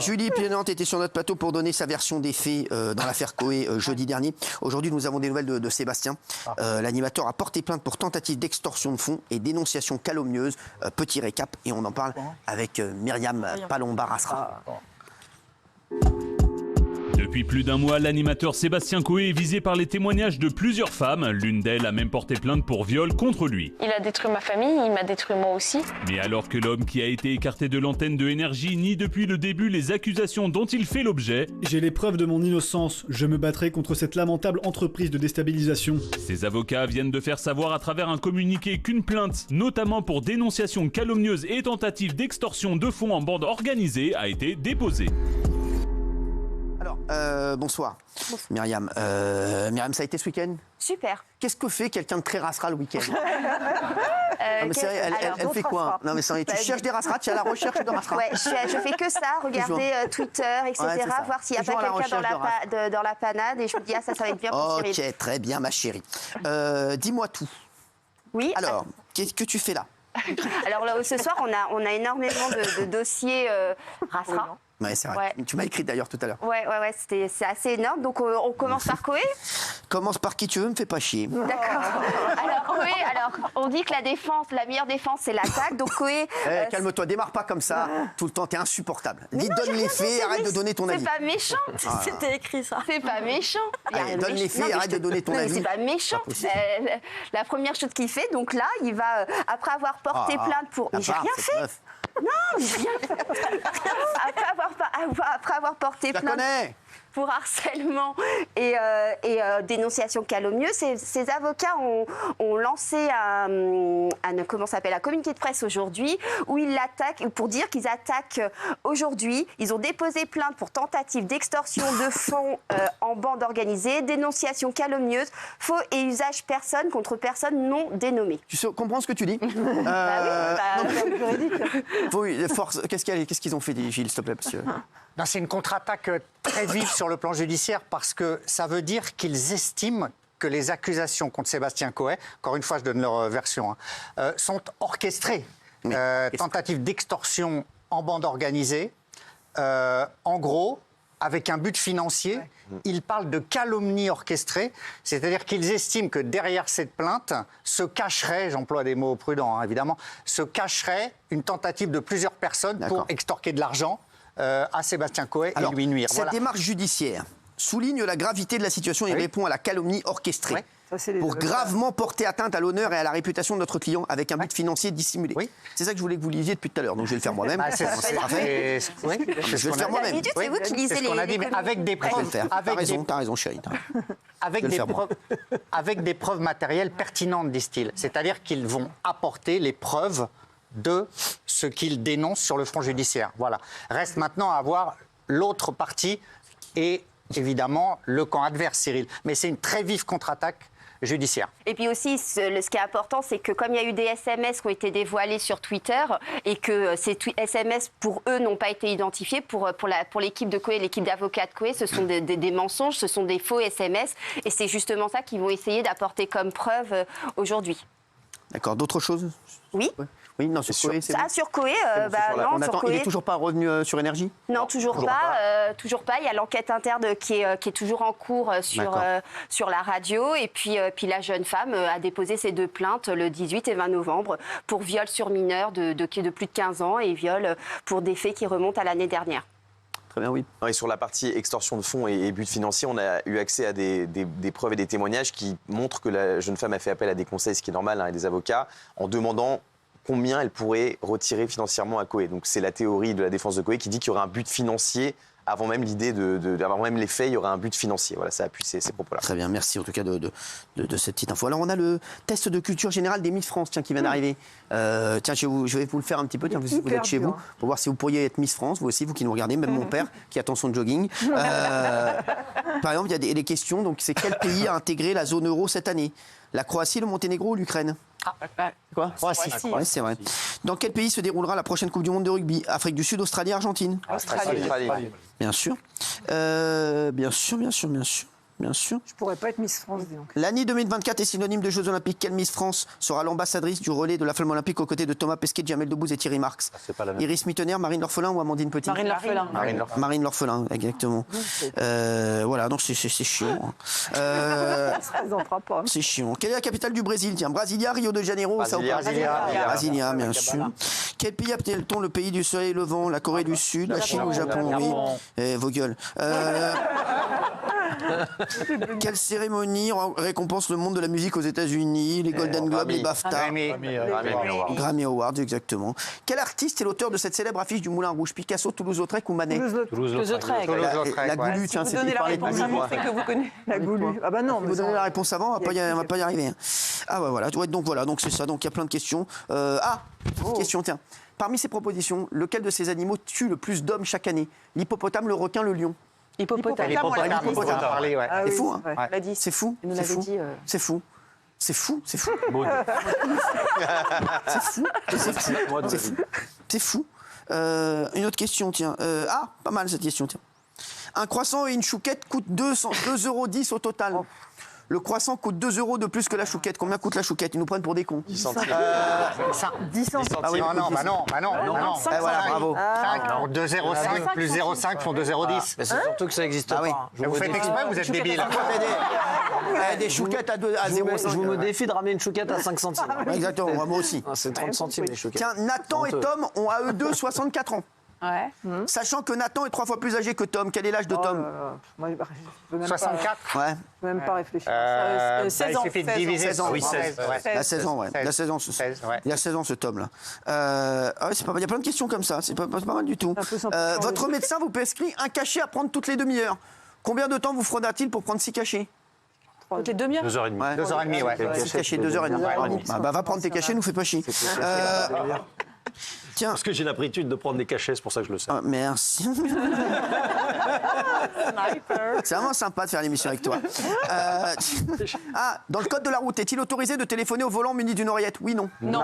Julie Piennant était sur notre plateau pour donner sa version des faits dans l'affaire Coé jeudi dernier. Aujourd'hui, nous avons des nouvelles de Sébastien. L'animateur a porté plainte pour tentative d'extorsion de fonds et dénonciation calomnieuse. Petit récap, et on en parle avec Myriam Palomba-Rasra. Depuis plus d'un mois, l'animateur Sébastien Coé est visé par les témoignages de plusieurs femmes. L'une d'elles a même porté plainte pour viol contre lui. Il a détruit ma famille, il m'a détruit moi aussi. Mais alors que l'homme qui a été écarté de l'antenne de Énergie nie depuis le début les accusations dont il fait l'objet, j'ai les preuves de mon innocence. Je me battrai contre cette lamentable entreprise de déstabilisation. Ses avocats viennent de faire savoir à travers un communiqué qu'une plainte, notamment pour dénonciation calomnieuse et tentative d'extorsion de fonds en bande organisée, a été déposée. Alors, bonsoir. Myriam. Myriam, ça a été ce week-end? Super. Qu'est-ce que fait quelqu'un de très rasera le week-end? Elle fait quoi? Non, mais tu cherches des rasras, tu es à la recherche de rasras. Ouais, je fais que ça, regarder Twitter, etc., voir s'il n'y a pas quelqu'un dans la panade, et je me dis, ça va être bien pour Cyril. Ok, très bien, ma chérie. Dis-moi tout. Oui. Alors, qu'est-ce que tu fais là? Alors là, ce soir, on a énormément de dossiers rasera. Ouais, c'est vrai. Ouais. Tu m'as écrit d'ailleurs tout à l'heure. Ouais, c'est assez énorme. Donc on commence par Coé. Commence par qui tu veux, me fais pas chier. D'accord. Alors Coé, on dit que la meilleure défense, c'est l'attaque. Donc Coé. Calme-toi, démarre pas comme ça tout le temps, t'es insupportable. Dis, donne les faits, arrête de donner ton avis. C'est pas méchant. C'était écrit ça. C'est pas méchant. Allez, donne les faits, arrête de donner ton avis. C'est pas méchant. La première chose qu'il fait, donc là, il va, après avoir porté plainte pour. Mais j'ai rien fait. Non, j'ai rien fait. Après avoir porté plainte pour harcèlement et dénonciation calomnieuse, ces avocats ont lancé un communiqué de presse aujourd'hui où ils l'attaquent, pour dire qu'ils attaquent aujourd'hui. Ils ont déposé plainte pour tentative d'extorsion de fonds en bande organisée, dénonciation calomnieuse, faux et usage personne contre personne non dénommée. Tu comprends ce que tu dis? Oui, force. Qu'est-ce qu'ils ont fait, Gilles, s'il te plaît, parce que... C'est une contre-attaque très vive sur le plan judiciaire parce que ça veut dire qu'ils estiment que les accusations contre Sébastien Coé, encore une fois je donne leur version, sont orchestrées. Tentative d'extorsion en bande organisée, en gros, avec un but financier. Ils parlent de calomnie orchestrée, c'est-à-dire qu'ils estiment que derrière cette plainte se cacherait, j'emploie des mots prudents évidemment, se cacherait une tentative de plusieurs personnes pour extorquer de l'argent à Sébastien Coé et lui nuire. Cette démarche judiciaire souligne la gravité de la situation et répond à la calomnie orchestrée. Pour gravement porter atteinte à l'honneur et à la réputation de notre client avec un but financier dissimulé. C'est ça que je voulais que vous lisiez depuis tout à l'heure, donc je vais le faire moi-même. Je vais le faire moi-même. C'est vous qui lisez les... qu'on a dit, mais avec des preuves. T'as raison, chérie. Avec des preuves matérielles pertinentes, disent-ils. C'est-à-dire qu'ils vont apporter les preuves de ce qu'ils dénoncent sur le front judiciaire. Voilà. Reste maintenant à voir l'autre partie et évidemment le camp adverse, Cyril. Mais c'est une très vive contre-attaque judiciaire. Et puis aussi, ce qui est important, c'est que comme il y a eu des SMS qui ont été dévoilés sur Twitter et que ces SMS, pour eux, n'ont pas été identifiés, pour l'équipe de Coé, l'équipe d'avocats de Coé, ce sont des mensonges, ce sont des faux SMS. Et c'est justement ça qu'ils vont essayer d'apporter comme preuve aujourd'hui. D'accord. D'autres choses? Oui. Oui, non, sur Coé, c'est bon. Sur Coé, non, sur Coé. Il n'est toujours pas revenu sur Énergie? Non, toujours pas. Il y a l'enquête interne qui est toujours en cours sur la radio. Et puis la jeune femme a déposé ses 2 plaintes le 18 et 20 novembre pour viol sur mineur de plus de 15 ans et viol pour des faits qui remontent à l'année dernière. Très bien, oui. Et sur la partie extorsion de fonds et but financier, on a eu accès à des preuves et des témoignages qui montrent que la jeune femme a fait appel à des conseils, ce qui est normal, et des avocats, en demandant combien elle pourrait retirer financièrement à Coé. Donc c'est la théorie de la défense de Coé qui dit qu'il y aura un but financier avant même l'idée avant même les faits, il y aura un but financier. Voilà, ça appuie ces propos-là. Très bien, merci en tout cas de cette petite info. Alors on a le test de culture générale des Miss France, qui vient d'arriver. Tiens, je vais vous le faire un petit peu. Tiens, vous êtes chez vous, pour voir si vous pourriez être Miss France, vous aussi, vous qui nous regardez, même mon père qui attend son jogging. Par exemple, il y a des questions. Donc, c'est quel pays a intégré la zone euro cette année? La Croatie, le Monténégro ou l'Ukraine? Quoi? Croatie. Ouais, c'est vrai. Dans quel pays se déroulera la prochaine Coupe du Monde de rugby? Afrique du Sud, Australie, Argentine? Australie. Bien sûr. Bien sûr. Bien sûr. Je pourrais pas être Miss France, dis donc. L'année 2024 est synonyme de Jeux Olympiques. Quelle Miss France sera l'ambassadrice du relais de la flamme olympique aux côtés de Thomas Pesquet, Jamel Debbouze et Thierry Marx? C'est pas la même. Iris Mittener, Marine L'Orphelin ou Amandine Petit? Marine L'Orphelin. Marine L'Orphelin, exactement. Voilà, donc c'est chiant. Ça se présentera pas. C'est chiant. Quelle est la capitale du Brésil? Tiens, Brasilia, Rio de Janeiro, Sao Paulo. Brasilia, bien sûr. Quel pays appelle-t-on le pays du soleil levant? La Corée du Sud, la Chine ou le Japon? Oui. Vos gueules. Quelle cérémonie récompense le monde de la musique aux États-Unis? Les Golden Globes, les BAFTA, Grammy Awards, exactement. Quel artiste est l'auteur de cette célèbre affiche du Moulin Rouge? Picasso, Toulouse-Lautrec ou Manet? Toulouse-Lautrec. La Goulue, tiens, c'est parler de Goulue. C'est que vous connaissez. La Goulue. Ah bah non. Vous donnez la réponse avant, on va pas y arriver. Ah bah voilà, donc c'est ça, donc il y a plein de questions. Question, tiens. Parmi ces propositions, lequel de ces animaux tue le plus d'hommes chaque année? L'hippopotame, le requin, le lion? Hippopotame. C'est fou, hein? Ouais. C'est fou. Il nous l'avait dit. C'est fou. C'est fou. C'est fou. C'est fou. Une autre question, tiens. Pas mal cette question, tiens. Un croissant et une chouquette coûtent 2,10 € au total. Le croissant coûte 2 € de plus que la chouquette. Combien coûte la chouquette? Ils nous prennent pour des cons. 10 centimes. 10 centimes. Ah oui, non. Voilà, bravo. 2,05 plus 0,5 font 2,10 €. Mais c'est surtout que ça n'existe pas. Vous faites exprès, vous êtes débile. Des chouquettes à 0,5. Je vous défie de ramener une chouquette à 5 centimes. Exactement, moi aussi. C'est 30 centimes les chouquettes. Tiens, Nathan et Tom ont à eux deux 64 ans. Ouais. Sachant que Nathan est 3 fois plus âgé que Tom. Quel est l'âge de Tom? 64. Ouais. Je ne peux même pas réfléchir. 16 ans. Il suffit de diviser. 16 ans. Oui, 16. Il a 16 ans, ouais. Il a 16 ans, il a 16 ans, ce Tom-là. C'est pas mal. Il y a plein de questions comme ça. C'est pas mal du tout. Votre médecin vous prescrit un cachet à prendre toutes les demi-heures. Combien de temps vous faudra-t-il pour prendre 6 cachets? Toutes les demi-heures. 2h30. 2h30, ouais. 6 cachets, 2h30. Va prendre tes cachets, nous fais pas chier. Tiens. Parce que j'ai l'habitude de prendre des cachets, c'est pour ça que je le sais. Merci. C'est vraiment sympa de faire l'émission avec toi. Dans le code de la route, est-il autorisé de téléphoner au volant muni d'une oreillette? Oui, non. Non.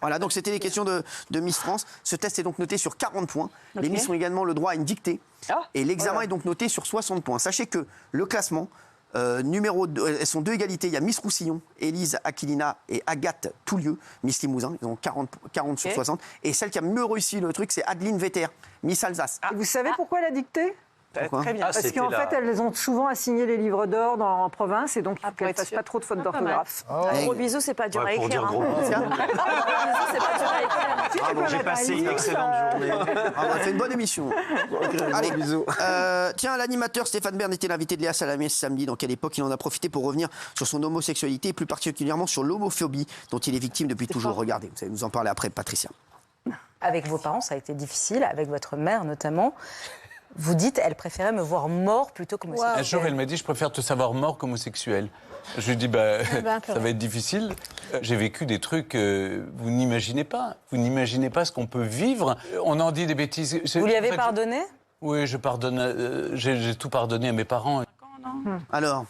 Voilà, donc c'était les questions de Miss France. Ce test est donc noté sur 40 points. Les Miss ont également le droit à une dictée. Et l'examen est donc noté sur 60 points. Sachez que le classement, numéro 2, elles sont deux égalités. Il y a Miss Roussillon, Élise Aquilina et Agathe Toulieu, Miss Limousin. Ils ont 40 sur 60. Et celle qui a mieux réussi le truc, c'est Adeline Vetter, Miss Alsace. Et vous savez pourquoi elle a dicté? Pourquoi? Très bien. Parce qu'en fait, elles ont souvent assigné les livres d'or en province et donc il faut qu'elles ne fassent pas trop de fautes d'orthographe. Un gros bisou, c'est pas dur à écrire. Pour dire gros. C'est pas dur à écrire. J'ai passé une excellente journée. On a fait une bonne émission. Allez, bisous. Tiens, l'animateur Stéphane Bern était l'invité de Léa Salamé ce samedi. Dans quelle époque il en a profité pour revenir sur son homosexualité et plus particulièrement sur l'homophobie dont il est victime depuis toujours. Regardez, vous allez nous en parler après, Patricia. Avec vos parents, ça a été difficile, avec votre mère notamment. Vous dites, elle préférait me voir mort plutôt qu'homosexuel. Un jour, elle m'a dit, je préfère te savoir mort qu'homosexuel. Je lui ai dit, ça va être difficile. J'ai vécu des trucs, vous n'imaginez pas. Vous n'imaginez pas ce qu'on peut vivre. On en dit des bêtises. Vous lui avez pardonné? Oui, je pardonne. J'ai tout pardonné à mes parents. Alors?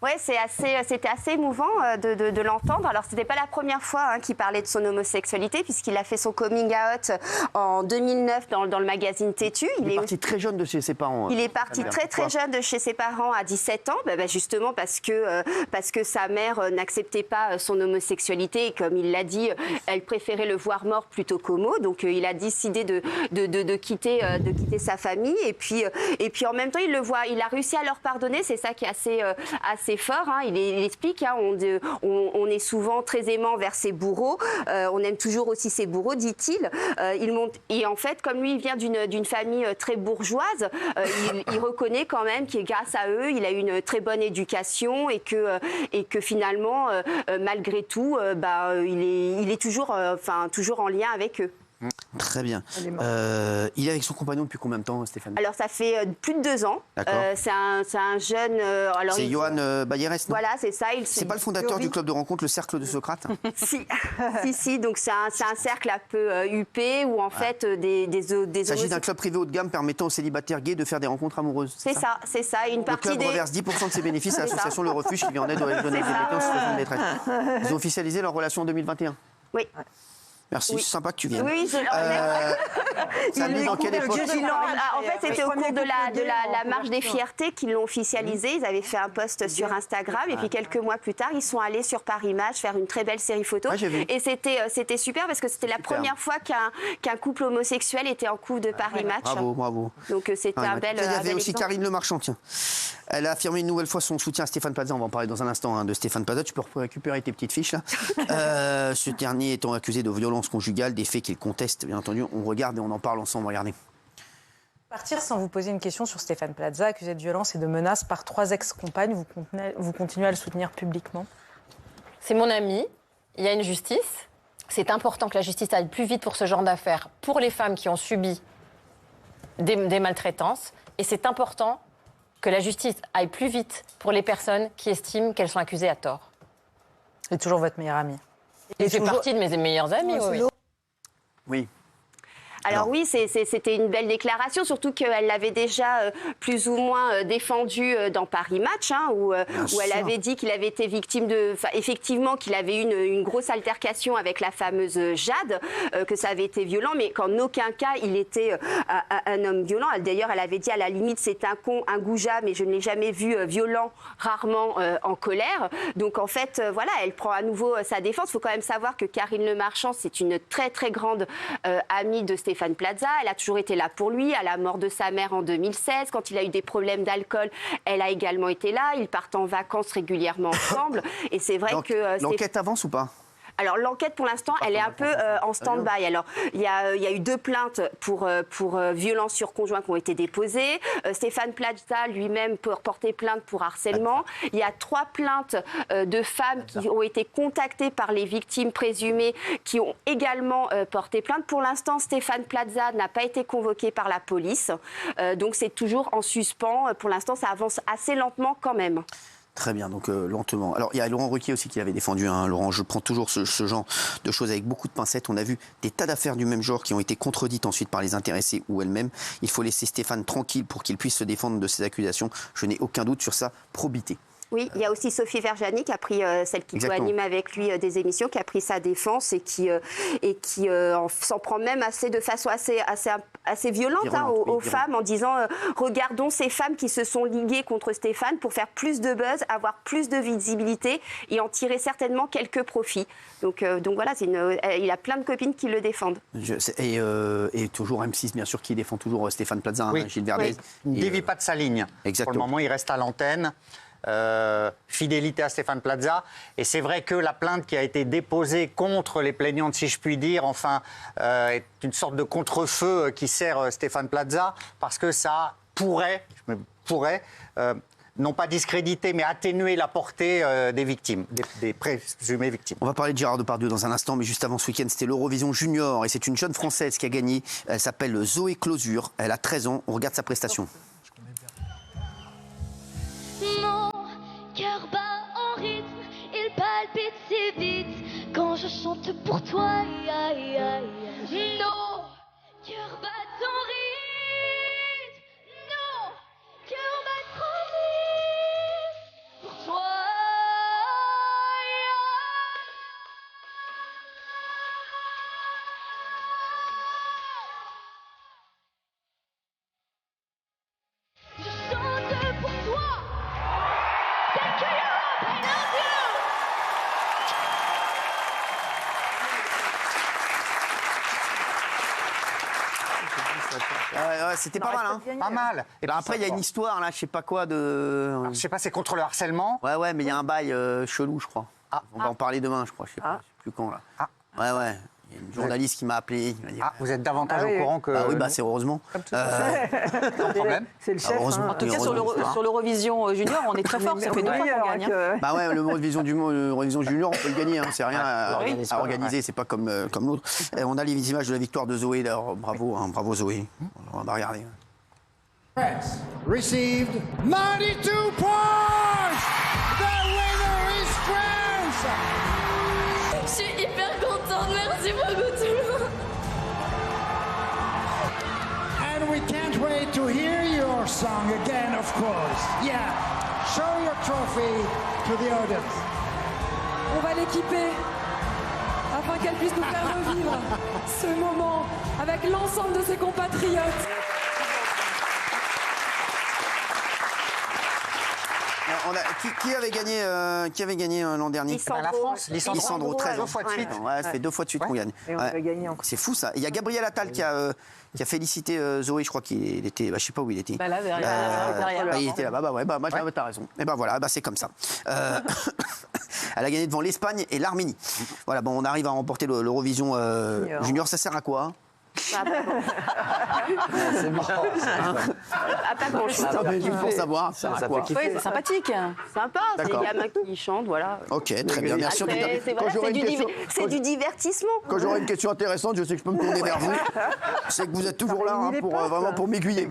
Ouais, c'était assez émouvant de l'entendre. Alors, c'était pas la première fois qu'il parlait de son homosexualité, puisqu'il a fait son coming out en 2009 dans le magazine Têtu. Il est parti très jeune de chez ses parents. Il est parti très jeune de chez ses parents à 17 ans, justement parce que sa mère n'acceptait pas son homosexualité et comme il l'a dit, elle préférait le voir mort plutôt qu'homo. Donc, il a décidé de quitter sa famille et puis en même temps, il a réussi à leur pardonner. C'est ça qui est assez fort. Il explique, on est souvent très aimant vers ses bourreaux. On aime toujours aussi ses bourreaux, dit-il. Et en fait, comme lui, il vient d'une famille très bourgeoise, il reconnaît quand même que grâce à eux, il a eu une très bonne éducation et que finalement, malgré tout, il est toujours en lien avec eux. Très bien. Il est avec son compagnon depuis combien de temps, Stéphane? Alors, ça fait plus de 2 ans. C'est un jeune... c'est Johan Bayerès, non? Voilà, c'est ça. C'est pas le fondateur du club de rencontre, le Cercle de Socrate? Si. Donc, c'est un cercle un peu huppé où, en fait, il s'agit d'un club privé haut de gamme permettant aux célibataires gays de faire des rencontres amoureuses. C'est ça. Une partie le club reverse 10% de ses bénéfices à l'association Le Refuge qui vient en aide aux jeunes LGBT en situation de détresse. Ils ont officialisé leur relation en 2021. Oui. Merci, c'est sympa que tu viennes. Oui, ça dit dans quelle époque? En fait, c'était au cours de la marche des fiertés qu'ils l'ont officialisé. Ils avaient fait un post sur Instagram et puis quelques mois plus tard, ils sont allés sur Paris Match faire une très belle série photo. Et c'était super parce que c'était la première fois qu'un couple homosexuel était en couple de Paris Match. Bravo. Donc c'était un bel Il y avait aussi exemple. Karine Le Marchand, tiens. Elle a affirmé une nouvelle fois son soutien à Stéphane Plaza. On va en parler dans un instant de Stéphane Plaza. Tu peux récupérer tes petites fiches là. Ce dernier étant accusé de violence conjugale, des faits qu'il conteste, bien entendu. On regarde et on en parle ensemble. Regardez. Partir sans vous poser une question sur Stéphane Plaza, accusé de violence et de menaces par 3 ex-compagnes, vous continuez à le soutenir publiquement? C'est mon ami, il y a une justice. C'est important que la justice aille plus vite pour ce genre d'affaires, pour les femmes qui ont subi des maltraitances. Et c'est important que la justice aille plus vite pour les personnes qui estiment qu'elles sont accusées à tort. C'est toujours votre meilleur ami. Il fait partie de mes meilleurs amis, oui. Oui. Alors oui, c'était une belle déclaration, surtout qu'elle l'avait déjà plus ou moins défendu dans Paris Match, où elle avait dit qu'il avait été victime effectivement, qu'il avait eu une grosse altercation avec la fameuse Jade, que ça avait été violent, mais qu'en aucun cas il était un homme violent. D'ailleurs, elle avait dit à la limite c'est un con, un goujat, mais je ne l'ai jamais vu violent, rarement en colère. Donc en fait, voilà, elle prend à nouveau sa défense. Il faut quand même savoir que Karine Le Marchand, c'est une très très grande amie de Stéphane Plaza. Elle a toujours été là pour lui. À la mort de sa mère en 2016, quand il a eu des problèmes d'alcool, elle a également été là. Ils partent en vacances régulièrement ensemble. Et c'est vrai que... L'enquête avance ou pas? Alors l'enquête pour l'instant elle est un peu en stand-by. Alors il y a eu 2 plaintes pour violence sur conjoint qui ont été déposées. Stéphane Plaza lui-même peut porter plainte pour harcèlement. Il y a 3 plaintes de femmes qui ont été contactées par les victimes présumées qui ont également porté plainte. Pour l'instant Stéphane Plaza n'a pas été convoqué par la police. Donc c'est toujours en suspens. Pour l'instant ça avance assez lentement quand même. Très bien, donc lentement. Alors, il y a Laurent Ruquier aussi qui l'avait défendu. Laurent, je prends toujours ce genre de choses avec beaucoup de pincettes. On a vu des tas d'affaires du même genre qui ont été contredites ensuite par les intéressés ou elles-mêmes. Il faut laisser Stéphane tranquille pour qu'il puisse se défendre de ces accusations. Je n'ai aucun doute sur sa probité. Oui, il y a aussi Sophie Verjani qui a pris, celle qui co-anime avec lui des émissions, qui a pris sa défense et qui s'en prend même de façon assez violente aux femmes en disant regardons ces femmes qui se sont liguées contre Stéphane pour faire plus de buzz, avoir plus de visibilité et en tirer certainement quelques profits. Donc voilà, il a plein de copines qui le défendent. Et toujours M6, bien sûr, qui défend toujours Stéphane Plaza, oui. Gilles Verdez. Il ne dévie pas de sa ligne. Exactement. Pour le moment, il reste à l'antenne. Fidélité à Stéphane Plaza. Et c'est vrai que la plainte qui a été déposée contre les plaignantes, si je puis dire, est une sorte de contre-feu qui sert Stéphane Plaza, parce que ça pourrait non pas discréditer, mais atténuer la portée des victimes, des présumées victimes. On va parler de Gérard Depardieu dans un instant, mais juste avant ce week-end, c'était l'Eurovision Junior, et c'est une jeune Française qui a gagné. Elle s'appelle Zoé Closure, elle a 13 ans. On regarde sa prestation. Mon cœur bat en rythme, il palpite si vite quand je chante pour toi. Aïe, aïe, aïe. Nos cœurs battent en rythme, nos cœurs battent en rythme pour toi. Je chante pour toi. Thank you, Europe. I love you. C'était pas mal, hein. Pas mal. Et ben après, il y a une histoire, là, je sais pas quoi de... Alors, je sais pas, c'est contre le harcèlement. Ouais, mais il y a un bail chelou, je crois. On va en parler demain, je crois. Je sais pas plus quand, là. Ouais. Il y a une journaliste qui m'a appelé. Qui m'a dit, vous êtes davantage au courant que... oui, c'est heureusement. Sans problème. C'est le chef. En tout cas, sur l'Eurovision Junior, on est très fort. Ça fait 2 fois qu'on gagne. L'Eurovision Junior, on peut le gagner. C'est rien à organiser. C'est pas comme l'autre. On a les images de la victoire de Zoé. Bravo Zoé. On va regarder. France received 92 points. The winner is France. Je suis hyper contente, merci beaucoup tout le monde. And we can't wait to hear your song again, of course. Yeah, show your trophy to the audience. On va l'équiper afin qu'elle puisse nous faire revivre ce moment avec l'ensemble de ses compatriotes. Qui avait gagné l'an dernier? La France. Lisandro, 13 2 fois de suite. Ouais, ça fait 2 fois de suite qu'on gagne. Et on a gagné encore. C'est fou ça. Il y a Gabriel Attal qui a félicité Zoé, je crois qu'il était, je sais pas où il était. Là, derrière. Il était là-bas, t'as raison. Et voilà, c'est comme ça. Elle a gagné devant l'Espagne et l'Arménie. Voilà, bon, on arrive à remporter l'Eurovision Junior. Ça sert à quoi? C'est marrant. Pour savoir, ça sert à quoi? Oui, c'est sympathique. Sympa, c'est les gamins qui chantent, voilà. Ok, très bien, merci. C'est du divertissement. Quand j'aurai une question intéressante, je sais que je peux me tourner vers vous. Je sais que vous êtes toujours là pour m'aiguiller.